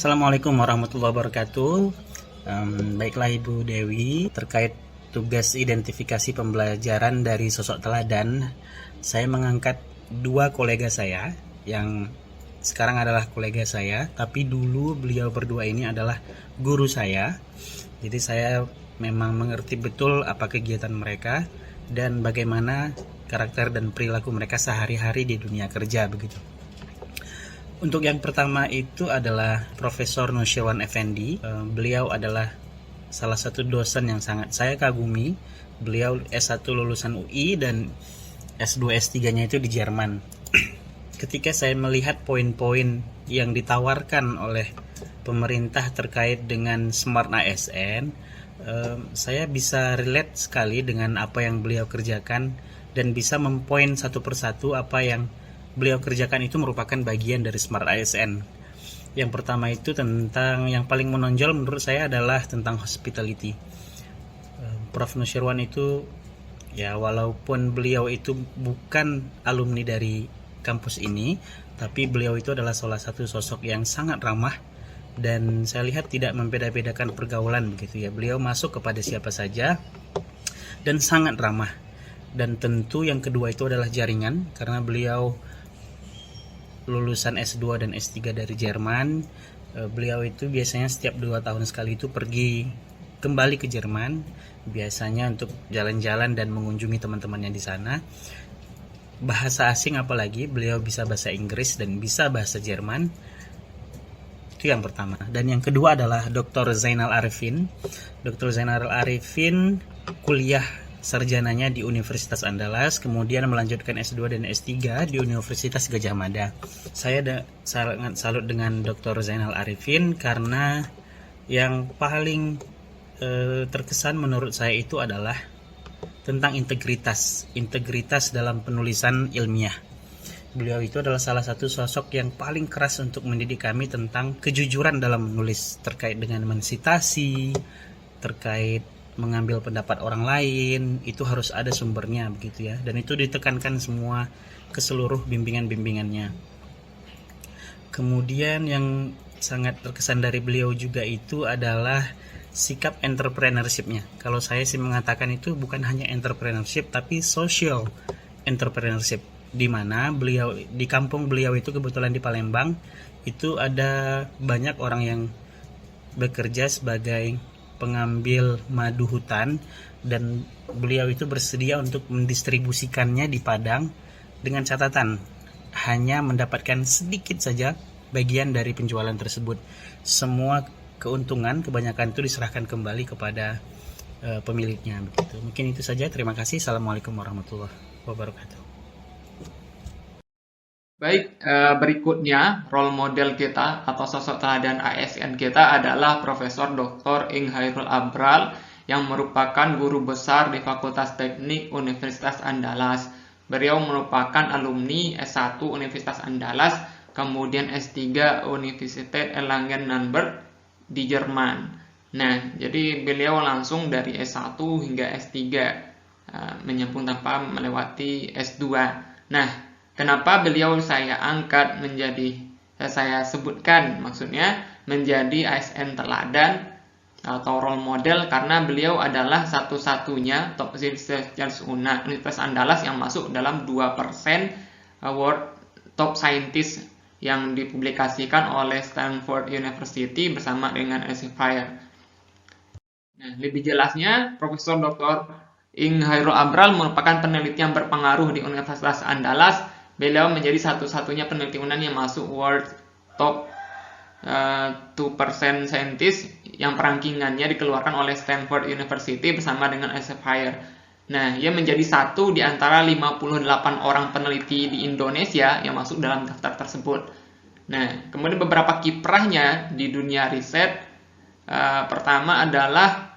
Assalamualaikum warahmatullahi wabarakatuh. Baiklah Ibu Dewi, terkait tugas identifikasi pembelajaran dari sosok teladan, saya mengangkat dua kolega saya yang sekarang adalah kolega saya, tapi dulu beliau berdua ini adalah guru saya. Jadi saya memang mengerti betul apa kegiatan mereka dan bagaimana karakter dan perilaku mereka sehari-hari di dunia kerja begitu. Untuk yang pertama itu adalah Profesor Nusirwan Effendi. Beliau adalah salah satu dosen yang sangat saya kagumi. Beliau S1 lulusan UI dan S2 S3-nya itu di Jerman. Ketika saya melihat poin-poin yang ditawarkan oleh pemerintah terkait dengan Smart ASN, saya bisa relate sekali dengan apa yang beliau kerjakan dan bisa mempoin satu persatu apa yang beliau kerjakan itu merupakan bagian dari Smart ASN. Yang pertama itu tentang yang paling menonjol menurut saya adalah tentang hospitality. Prof. Nusirwan itu ya walaupun beliau itu bukan alumni dari kampus ini, tapi beliau itu adalah salah satu sosok yang sangat ramah dan saya lihat tidak membeda-bedakan pergaulan begitu ya. Beliau masuk kepada siapa saja dan sangat ramah. Dan tentu yang kedua itu adalah jaringan, karena beliau lulusan S2 dan S3 dari Jerman. Beliau itu biasanya setiap 2 tahun sekali itu pergi kembali ke Jerman, biasanya untuk jalan-jalan dan mengunjungi teman-temannya di sana. Bahasa asing apalagi, beliau bisa bahasa Inggris dan bisa bahasa Jerman. Itu yang pertama. Dan yang kedua adalah Dr. Zainal Arifin. Dr. Zainal Arifin kuliah sarjananya di Universitas Andalas, kemudian melanjutkan S2 dan S3 di Universitas Gadjah Mada. Saya sangat salut dengan Dr. Zainal Arifin karena yang paling terkesan menurut saya itu adalah tentang integritas dalam penulisan ilmiah. Beliau itu adalah salah satu sosok yang paling keras untuk mendidik kami tentang kejujuran dalam menulis, terkait dengan mensitasi, terkait mengambil pendapat orang lain, itu harus ada sumbernya begitu ya, dan itu ditekankan semua ke seluruh bimbingan-bimbingannya. Kemudian yang sangat terkesan dari beliau juga itu adalah sikap entrepreneurship-nya. Kalau saya sih mengatakan itu bukan hanya entrepreneurship tapi social entrepreneurship, di mana beliau di kampung beliau itu kebetulan di Palembang itu ada banyak orang yang bekerja sebagai pengambil madu hutan dan beliau itu bersedia untuk mendistribusikannya di Padang dengan catatan hanya mendapatkan sedikit saja bagian dari penjualan tersebut. Semua keuntungan kebanyakan itu diserahkan kembali kepada pemiliknya begitu. Mungkin itu saja, terima kasih. Assalamualaikum warahmatullahi wabarakatuh. Baik, berikutnya role model kita atau sosok teladan ASN kita adalah Profesor Dr. Ing Hairul Abral yang merupakan guru besar di Fakultas Teknik Universitas Andalas. Beliau merupakan alumni S1 Universitas Andalas, kemudian S3 Universität Erlangen-Nuremberg di Jerman. Nah, jadi beliau langsung dari S1 hingga S3 menyambung tanpa melewati S2. Nah, kenapa beliau saya sebutkan maksudnya menjadi ASN teladan atau role model, karena beliau adalah satu-satunya top researchers Universitas Andalas yang masuk dalam 2% World Top Scientist yang dipublikasikan oleh Stanford University bersama dengan Elsevier. Nah, lebih jelasnya, Profesor Dr. Ing Hairul Abral merupakan peneliti yang berpengaruh di Universitas Andalas. Beliau menjadi satu-satunya peneliti UNAN yang masuk World Top 2% Scientist yang perankingannya dikeluarkan oleh Stanford University bersama dengan Elsevier. Nah, ia menjadi satu di antara 58 orang peneliti di Indonesia yang masuk dalam daftar tersebut. Nah, kemudian beberapa kiprahnya di dunia riset, pertama adalah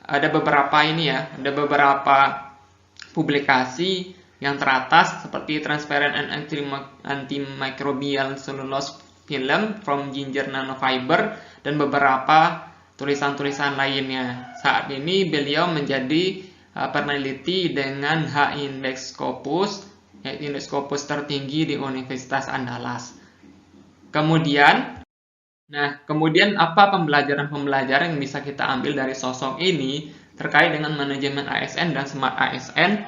ada beberapa publikasi yang teratas seperti Transparent and Antimicrobial Cellulose Film from Ginger Nanofiber dan beberapa tulisan-tulisan lainnya. Saat ini beliau menjadi peneliti dengan H-index Scopus, yaitu indeks Scopus tertinggi di Universitas Andalas. Kemudian Nah, kemudian apa pembelajaran-pembelajaran yang bisa kita ambil dari sosok ini terkait dengan manajemen ASN dan smart ASN?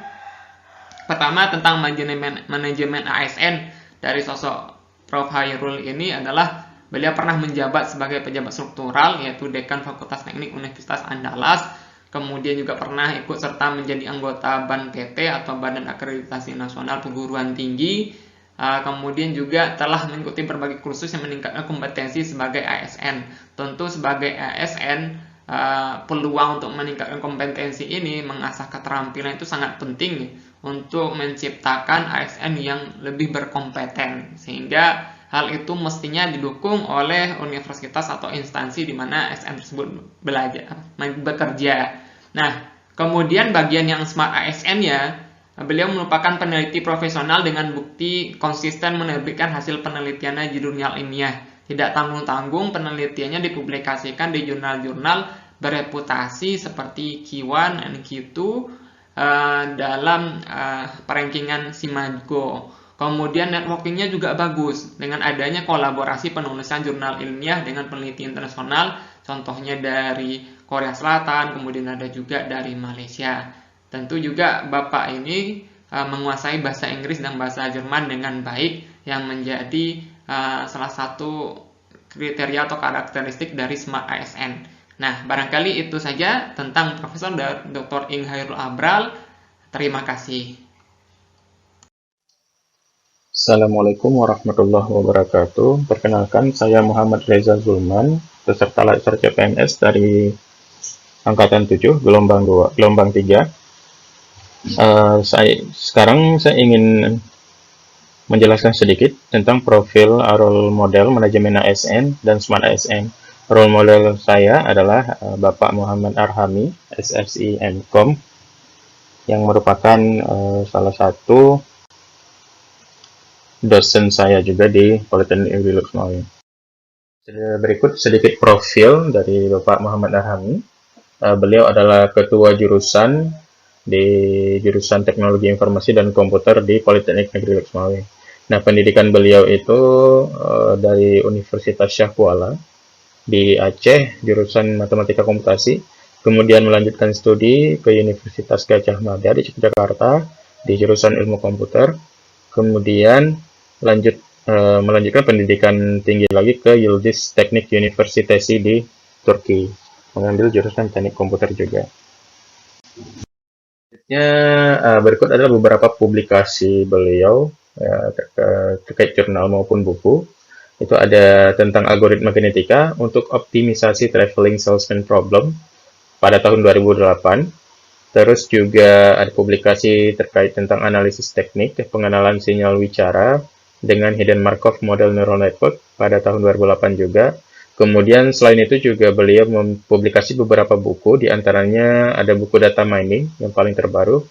Pertama, tentang manajemen ASN dari sosok Prof. Hairul ini adalah beliau pernah menjabat sebagai pejabat struktural, yaitu Dekan Fakultas Teknik Universitas Andalas. Kemudian juga pernah ikut serta menjadi anggota BAN PT atau Badan Akreditasi Nasional Perguruan Tinggi. Kemudian juga telah mengikuti berbagai kursus yang meningkatkan kompetensi sebagai ASN. Tentu sebagai ASN, peluang untuk meningkatkan kompetensi ini, mengasah keterampilan itu sangat penting untuk menciptakan ASN yang lebih berkompeten, sehingga hal itu mestinya didukung oleh universitas atau instansi di mana ASN tersebut bekerja. Nah, kemudian bagian yang smart ASN ya, beliau merupakan peneliti profesional dengan bukti konsisten menerbitkan hasil penelitiannya di jurnal ilmiah. Tidak tanggung-tanggung penelitiannya dipublikasikan di jurnal-jurnal bereputasi seperti Q1 dan Q2 dalam perankingan Simago. Kemudian networkingnya juga bagus dengan adanya kolaborasi penulisan jurnal ilmiah dengan peneliti internasional, contohnya dari Korea Selatan, kemudian ada juga dari Malaysia. Tentu juga Bapak ini menguasai bahasa Inggris dan bahasa Jerman dengan baik, yang menjadi salah satu kriteria atau karakteristik dari Smart ASN. Nah, barangkali itu saja tentang Profesor Dr. Ing Hairul Abral. Terima kasih. Assalamualaikum warahmatullahi wabarakatuh. Perkenalkan, saya Muhammad Reza Zulman, peserta Laser CPNS dari Angkatan 7, gelombang 2, gelombang 3. Sekarang saya ingin menjelaskan sedikit tentang profil role model manajemen ASN dan Smart ASN. Role model saya adalah Bapak Muhammad Arhami, SSI MKOM, yang merupakan salah satu dosen saya juga di Politeknik Negeri Lukmawi. Berikut sedikit profil dari Bapak Muhammad Arhami. Beliau adalah ketua jurusan di jurusan Teknologi Informasi dan Komputer di Politeknik Negeri Lukmawi. Nah, pendidikan beliau itu dari Universitas Syah Kuala di Aceh, jurusan Matematika Komputasi. Kemudian melanjutkan studi ke Universitas Gajah Mada di Yogyakarta di jurusan Ilmu Komputer. Kemudian melanjutkan pendidikan tinggi lagi ke Yıldız Teknik Universitesi di Turki, mengambil jurusan teknik komputer juga. Berikut adalah beberapa publikasi beliau terkait jurnal maupun buku. Itu ada tentang algoritma genetika untuk optimisasi traveling salesman problem pada tahun 2008. Terus juga ada publikasi terkait tentang analisis teknik pengenalan sinyal wicara dengan hidden Markov model neural network pada tahun 2008 juga. Kemudian selain itu juga beliau mempublikasi beberapa buku, diantaranya ada buku data mining yang paling terbaru,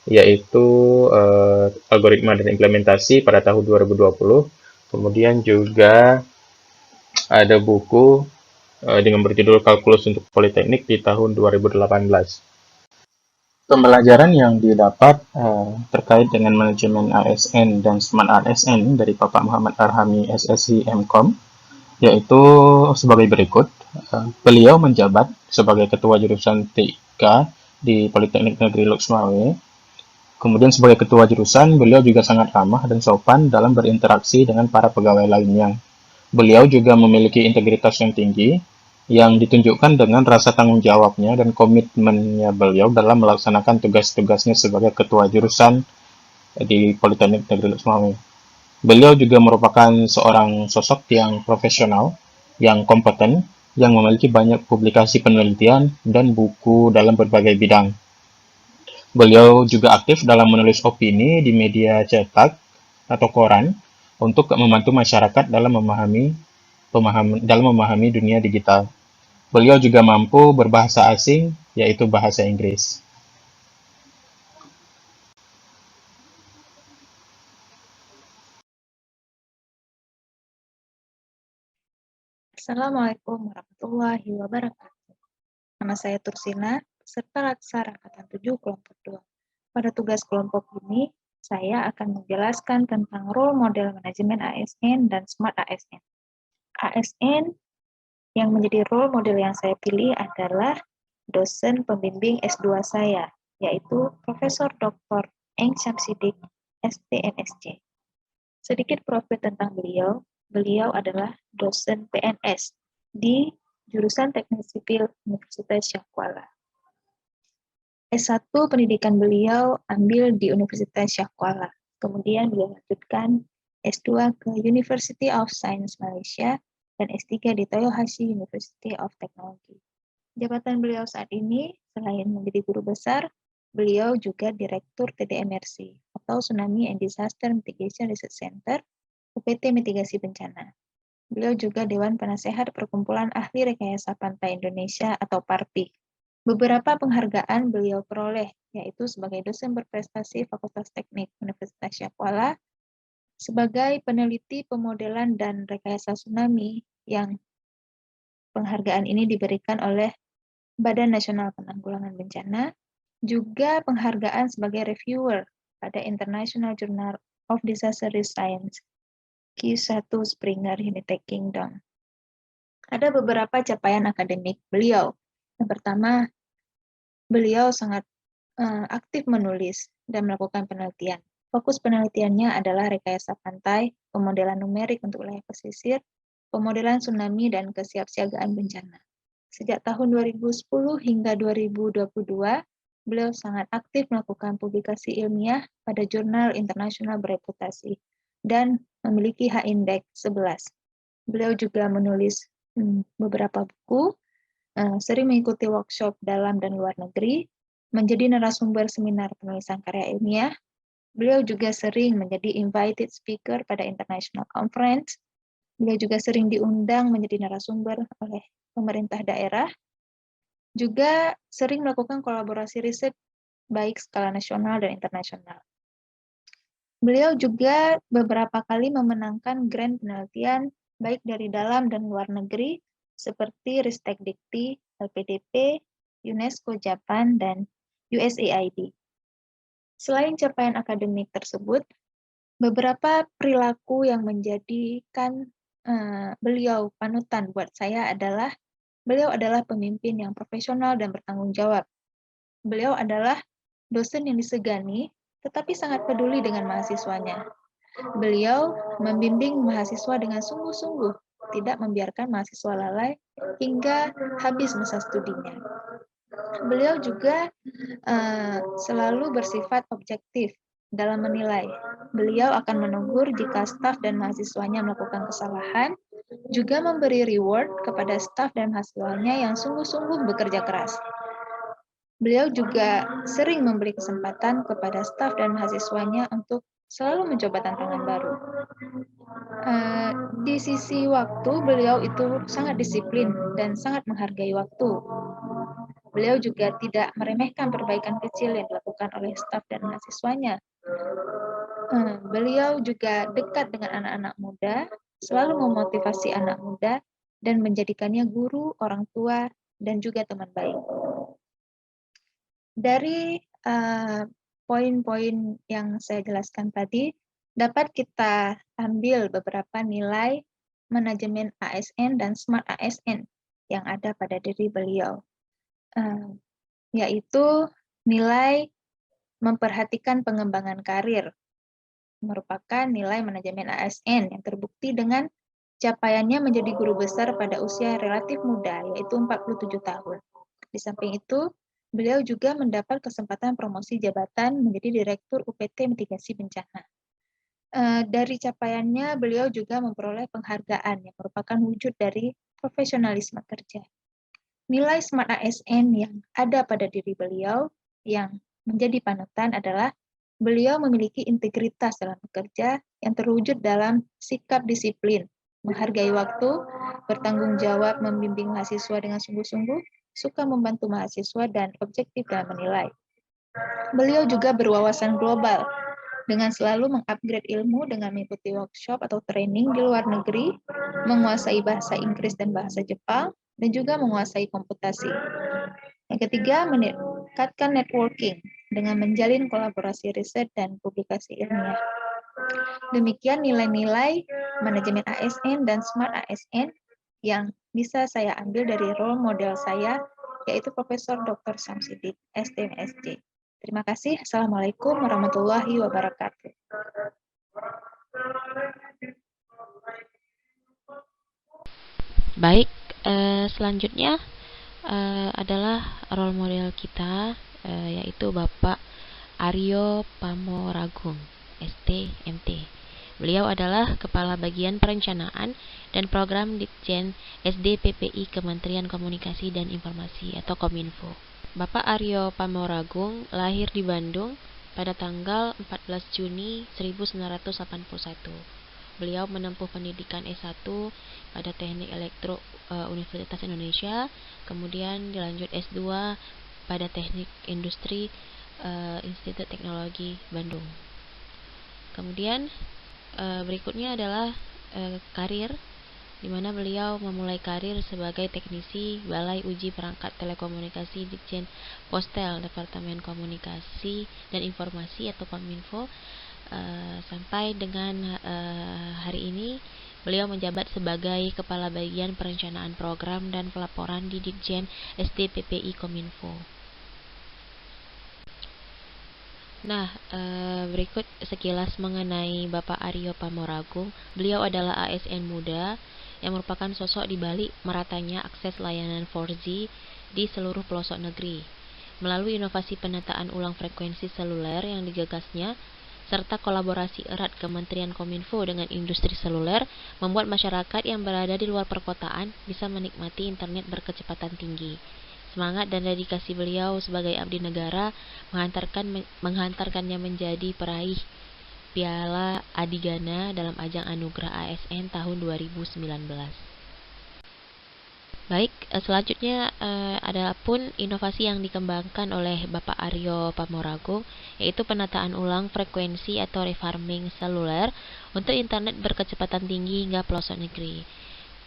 yaitu algoritma dan implementasi pada tahun 2020. Kemudian juga ada buku dengan berjudul Kalkulus untuk Politeknik di tahun 2018. Pembelajaran yang didapat terkait dengan manajemen ASN dan Smart ASN dari Bapak Muhammad Arhami SSI MKOM, yaitu sebagai berikut. Beliau menjabat sebagai Ketua Jurusan TIK di Politeknik Negeri Lukmawi. Kemudian sebagai Ketua Jurusan, beliau juga sangat ramah dan sopan dalam berinteraksi dengan para pegawai lainnya. Beliau juga memiliki integritas yang tinggi, yang ditunjukkan dengan rasa tanggung jawabnya dan komitmennya beliau dalam melaksanakan tugas-tugasnya sebagai Ketua Jurusan di Politeknik Negeri Lukmawi. Beliau juga merupakan seorang sosok yang profesional, yang kompeten, yang memiliki banyak publikasi penelitian dan buku dalam berbagai bidang. Beliau juga aktif dalam menulis opini di media cetak atau koran untuk membantu masyarakat dalam memahami dunia digital. Beliau juga mampu berbahasa asing, yaitu bahasa Inggris. Assalamualaikum warahmatullahi wabarakatuh. Nama saya Tursina, peserta Latsar Angkatan 7 kelompok 2. Pada tugas kelompok ini, saya akan menjelaskan tentang role model manajemen ASN dan Smart ASN. ASN Yang menjadi role model yang saya pilih adalah dosen pembimbing S2 saya, yaitu Profesor Dr. Eng Syamsidik, SPNSC. Sedikit profil tentang beliau. Beliau adalah dosen PNS di jurusan Teknik Sipil Universitas Syah Kuala. S1 pendidikan beliau ambil di Universitas Syah Kuala. Kemudian beliau lanjutkan S2 ke University of Science Malaysia dan S3 di Toyohashi University of Technology. Jabatan beliau saat ini, selain menjadi guru besar, beliau juga Direktur TDMRC atau Tsunami and Disaster Mitigation Research Center, UPT Mitigasi Bencana. Beliau juga Dewan Penasehat Perkumpulan Ahli Rekayasa Pantai Indonesia atau PARPI. Beberapa penghargaan beliau peroleh, yaitu sebagai dosen berprestasi Fakultas Teknik Universitas Syah Kuala, sebagai peneliti pemodelan dan rekayasa tsunami yang penghargaan ini diberikan oleh Badan Nasional Penanggulangan Bencana, juga penghargaan sebagai reviewer pada International Journal of Disaster Risk Science, Q1 Springer United Kingdom. Ada beberapa capaian akademik beliau. Yang pertama, beliau sangat aktif menulis dan melakukan penelitian. Fokus penelitiannya adalah rekayasa pantai, pemodelan numerik untuk wilayah pesisir, pemodelan tsunami, dan kesiapsiagaan bencana. Sejak tahun 2010 hingga 2022, beliau sangat aktif melakukan publikasi ilmiah pada jurnal internasional bereputasi dan memiliki H-Index 11. Beliau juga menulis beberapa buku, sering mengikuti workshop dalam dan luar negeri, menjadi narasumber seminar penulisan karya ilmiah. Beliau juga sering menjadi invited speaker pada international conference. Beliau juga sering diundang menjadi narasumber oleh pemerintah daerah. Juga sering melakukan kolaborasi riset baik skala nasional dan internasional. Beliau juga beberapa kali memenangkan grant penelitian baik dari dalam dan luar negeri seperti Ristek Dikti, LPDP, UNESCO Japan, dan USAID. Selain capaian akademik tersebut, beberapa perilaku yang menjadikan beliau panutan buat saya adalah beliau adalah pemimpin yang profesional dan bertanggung jawab. Beliau adalah dosen yang disegani, tetapi sangat peduli dengan mahasiswanya. Beliau membimbing mahasiswa dengan sungguh-sungguh, tidak membiarkan mahasiswa lalai hingga habis masa studinya. Beliau juga selalu bersifat objektif dalam menilai. Beliau akan menegur jika staf dan mahasiswanya melakukan kesalahan, juga memberi reward kepada staf dan mahasiswanya yang sungguh-sungguh bekerja keras. Beliau juga sering memberi kesempatan kepada staf dan mahasiswanya untuk selalu mencoba tantangan baru. Di sisi waktu, beliau itu sangat disiplin dan sangat menghargai waktu. Beliau juga tidak meremehkan perbaikan kecil yang dilakukan oleh staf dan mahasiswanya. Beliau juga dekat dengan anak-anak muda, selalu memotivasi anak muda, dan menjadikannya guru, orang tua, dan juga teman baik. Dari poin-poin yang saya jelaskan tadi, dapat kita ambil beberapa nilai manajemen ASN dan Smart ASN yang ada pada diri beliau, yaitu nilai memperhatikan pengembangan karir, merupakan nilai manajemen ASN yang terbukti dengan capaiannya menjadi guru besar pada usia relatif muda, yaitu 47 tahun. Di samping itu, beliau juga mendapat kesempatan promosi jabatan menjadi Direktur UPT Mitigasi Bencana. Dari capaiannya, beliau juga memperoleh penghargaan yang merupakan wujud dari profesionalisme kerja. Nilai Smart ASN yang ada pada diri beliau yang menjadi panutan adalah beliau memiliki integritas dalam bekerja yang terwujud dalam sikap disiplin, menghargai waktu, bertanggung jawab membimbing mahasiswa dengan sungguh-sungguh, suka membantu mahasiswa, dan objektif dalam menilai. Beliau juga berwawasan global dengan selalu mengupgrade ilmu dengan mengikuti workshop atau training di luar negeri, menguasai bahasa Inggris dan bahasa Jepang, dan juga menguasai komputasi. Yang ketiga, meningkatkan networking dengan menjalin kolaborasi riset dan publikasi ilmiah. Demikian nilai-nilai manajemen ASN dan Smart ASN yang bisa saya ambil dari role model saya, yaitu Profesor Dr. Syamsidik, STMSC. Terima kasih. Assalamualaikum warahmatullahi wabarakatuh. Baik, selanjutnya adalah role model kita, yaitu Bapak Aryo Pamoragung, STMT. Beliau adalah Kepala Bagian Perencanaan dan Program Ditjen SDPPI Kementerian Komunikasi dan Informasi atau Kominfo. Bapak Aryo Pamoragung lahir di Bandung pada tanggal 14 Juni 1981. Beliau menempuh pendidikan S1 pada Teknik Elektro Universitas Indonesia, kemudian dilanjut S2 pada Teknik Industri Institut Teknologi Bandung. Kemudian berikutnya adalah karir, di mana beliau memulai karir sebagai teknisi Balai Uji Perangkat Telekomunikasi Ditjen Postel Departemen Komunikasi dan Informasi atau Kominfo. Sampai dengan hari ini beliau menjabat sebagai Kepala Bagian Perencanaan Program dan Pelaporan di Ditjen SDPPI Kominfo. Nah, berikut sekilas mengenai Bapak Aryo Pamoragung. Beliau adalah ASN muda yang merupakan sosok di balik meratanya akses layanan 4G di seluruh pelosok negeri. Melalui inovasi penataan ulang frekuensi seluler yang digagasnya, serta kolaborasi erat Kementerian Kominfo dengan industri seluler, membuat masyarakat yang berada di luar perkotaan bisa menikmati internet berkecepatan tinggi. Semangat dan dedikasi beliau sebagai abdi negara menghantarkannya menjadi peraih Piala Adigana dalam ajang Anugerah ASN tahun 2019. Baik, selanjutnya ada pun inovasi yang dikembangkan oleh Bapak Aryo Pamoragung, yaitu penataan ulang frekuensi atau refarming seluler untuk internet berkecepatan tinggi hingga pelosok negeri.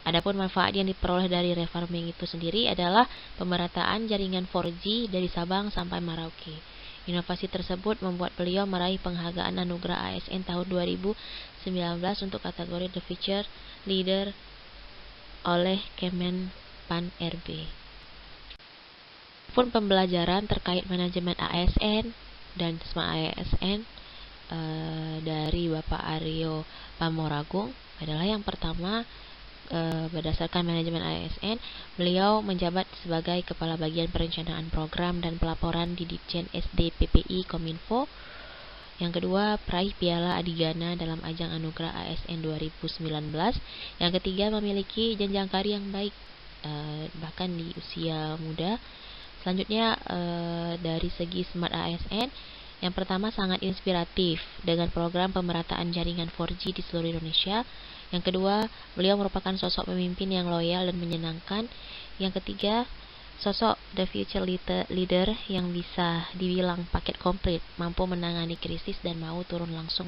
Adapun manfaat yang diperoleh dari refarming itu sendiri adalah pemerataan jaringan 4G dari Sabang sampai Merauke. Inovasi tersebut membuat beliau meraih penghargaan Anugerah ASN tahun 2019 untuk kategori The Future Leader oleh Kemenpan RB. Pun pembelajaran terkait manajemen ASN dan Smart ASN dari Bapak Aryo Pamoragung adalah yang pertama, berdasarkan manajemen ASN, beliau menjabat sebagai Kepala Bagian Perencanaan Program dan Pelaporan di Ditjen SDPPI Kominfo. Yang kedua, peraih Piala Adigana dalam ajang Anugerah ASN 2019. Yang ketiga, memiliki jenjang karir yang baik bahkan di usia muda. Selanjutnya, dari segi Smart ASN, yang pertama sangat inspiratif dengan program pemerataan jaringan 4G di seluruh Indonesia. Yang kedua, beliau merupakan sosok pemimpin yang loyal dan menyenangkan. Yang ketiga, sosok the future leader yang bisa dibilang paket komplit, mampu menangani krisis dan mau turun langsung